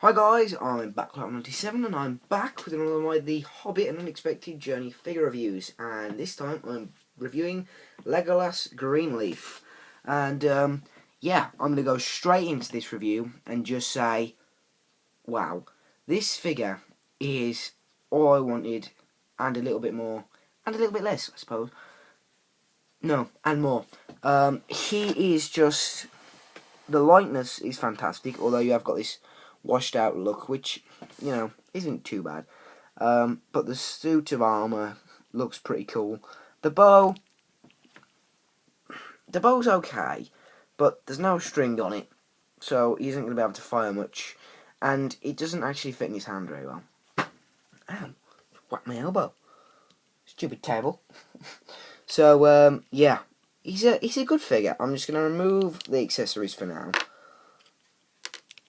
Hi guys, I'm back97 and I'm back with another of the Hobbit and Unexpected Journey figure reviews, and this time I'm reviewing Legolas Greenleaf. And yeah, I'm going to go straight into this review and just say, wow, this figure is all I wanted and a little bit more, and a little bit less I suppose. No, and more. He is just, the likeness is fantastic, although you have got this washed out look, which, you know, isn't too bad. But the suit of armour looks pretty cool. The bow's okay, but there's no string on it, so he isn't going to be able to fire much, and it doesn't actually fit in his hand very well. Ow, whack my elbow. Stupid table. So, yeah, he's a good figure. I'm just going to remove the accessories for now,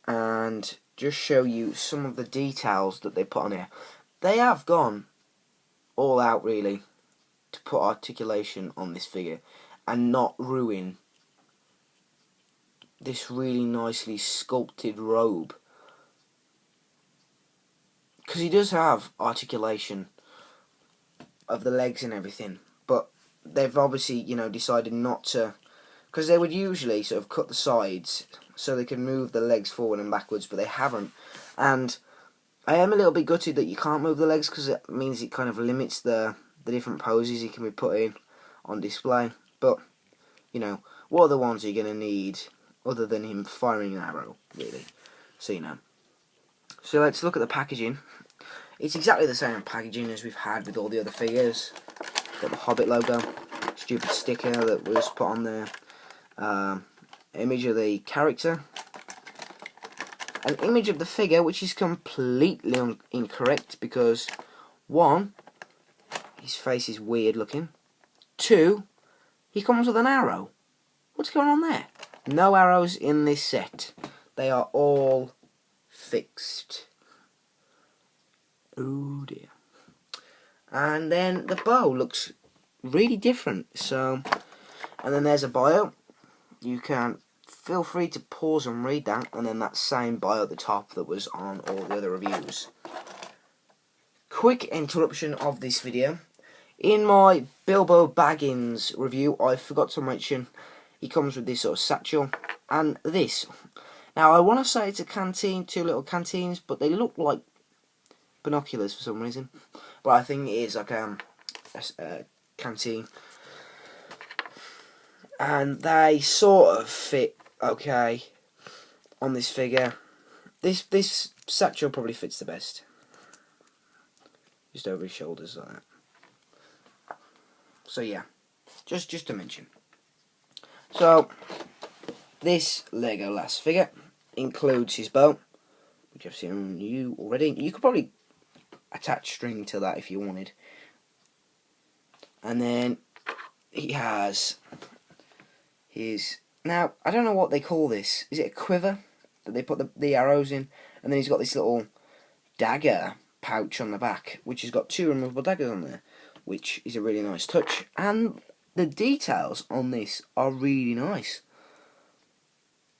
and just show you some of the details that they put on here. They have gone all out, really, to put articulation on this figure and not ruin this really nicely sculpted robe, because he does have articulation of the legs and everything, but they've obviously, you know, decided not to, because they would usually sort of cut the sides so they can move the legs forward and backwards, but they haven't. And I am a little bit gutted that you can't move the legs, because it means it kind of limits the different poses he can be put in on display. But, you know, what other ones are you going to need other than him firing an arrow, really? So, you know. So let's look at the packaging. It's exactly the same packaging as we've had with all the other figures. Got the Hobbit logo, stupid sticker that was put on there, image of the character, an image of the figure which is completely incorrect, because 1, his face is weird looking, 2, he comes with an arrow. What's going on there? No arrows in this set. They are all fixed. Oh dear. And then the bow looks really different. So, and then there's a bio. You can feel free to pause and read that, and then that same bio at the top that was on all the other reviews. Quick interruption of this video. In my Bilbo Baggins review, I forgot to mention he comes with this sort of satchel and this. Now, I want to say it's a canteen, 2 little canteens, but they look like binoculars for some reason. But I think it is like a canteen. And they sort of fit okay on this figure. This satchel probably fits the best. Just over his shoulders like that. So yeah, just to mention. So this Legolas figure includes his bow, which I've seen you already. You could probably attach string to that if you wanted. And then he has his, now I don't know what they call this. Is it a quiver that they put the arrows in? And then he's got this little dagger pouch on the back, which has got 2 removable daggers on there, which is a really nice touch. And the details on this are really nice.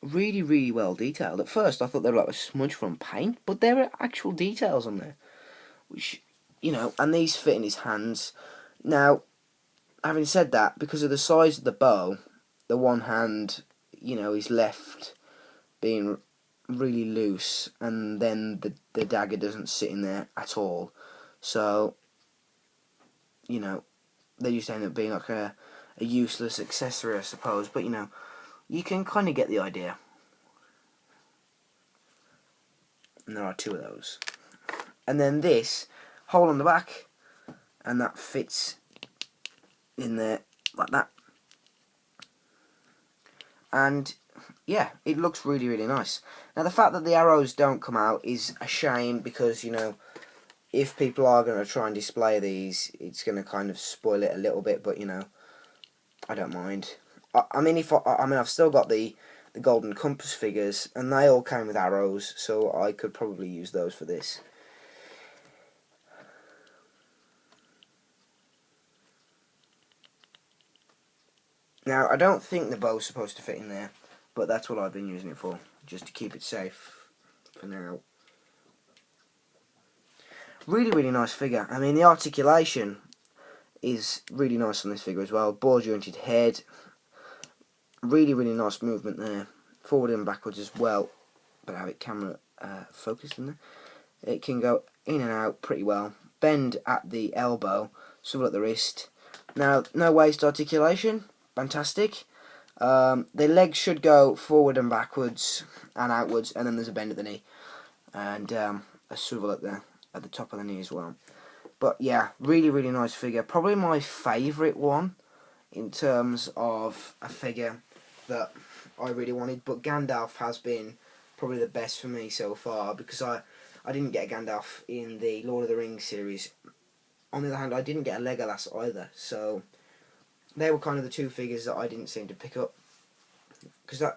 Really, really well detailed. At first I thought they were like a smudge from paint, but there are actual details on there, which, you know, and these fit in his hands. Now, having said that, because of the size of the bow, the one hand, you know, is left being really loose, and then the dagger doesn't sit in there at all. So, you know, they just end up being like a useless accessory, I suppose. But, you know, you can kind of get the idea. And there are 2 of those. And then this hole on the back, and that fits in there like that. And yeah, it looks really, really nice. Now, the fact that the arrows don't come out is a shame, because, you know, if people are going to try and display these, it's going to kind of spoil it a little bit. But, you know, I don't mind. I mean, I've still got the Golden Compass figures, and they all came with arrows, so I could probably use those for this. Now, I don't think the bow's supposed to fit in there, but that's what I've been using it for, just to keep it safe for now. Really nice figure. I mean, the articulation is really nice on this figure as well. Ball jointed head. Really nice movement there. Forward and backwards as well. But have it camera focused in there. It can go in and out pretty well. Bend at the elbow. Swivel at the wrist. Now, no waist articulation. Fantastic. The legs should go forward and backwards and outwards, and then there's a bend at the knee. And a swivel at the top of the knee as well. But yeah, really nice figure. Probably my favourite one in terms of a figure that I really wanted. But Gandalf has been probably the best for me so far, because I didn't get a Gandalf in the Lord of the Rings series. On the other hand, I didn't get a Legolas either. So they were kind of the two figures that I didn't seem to pick up, because that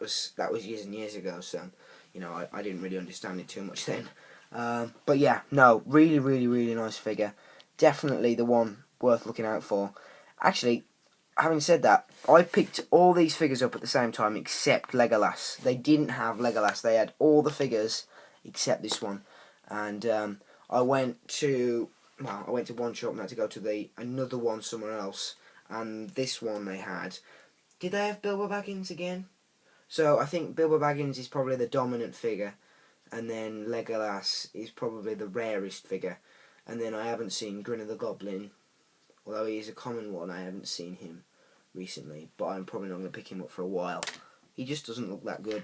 was years and years ago. So you know, I didn't really understand it too much then. But yeah, no, really nice figure. Definitely the one worth looking out for. Actually, having said that, I picked all these figures up at the same time except Legolas. They didn't have Legolas. They had all the figures except this one. And I went to one shop and had to go to another one somewhere else. And this one they had. Did they have Bilbo Baggins again? So I think Bilbo Baggins is probably the dominant figure. And then Legolas is probably the rarest figure. And then I haven't seen Grin of the Goblin. Although he is a common one, I haven't seen him recently. But I'm probably not going to pick him up for a while. He just doesn't look that good.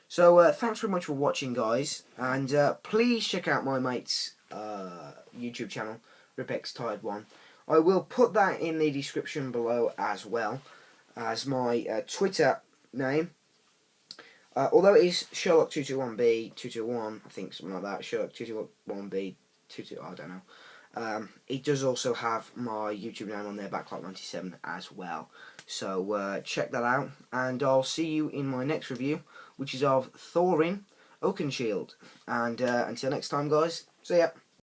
So thanks very much for watching, guys. And please check out my mate's YouTube channel, Ripx Tired One. I will put that in the description below as well as my Twitter name. Although it is Sherlock221B221, I think something like that, Sherlock221B22, I don't know. It does also have my YouTube name on there, Backlight97 as well. So check that out, and I'll see you in my next review, which is of Thorin Oakenshield. And until next time, guys, see ya.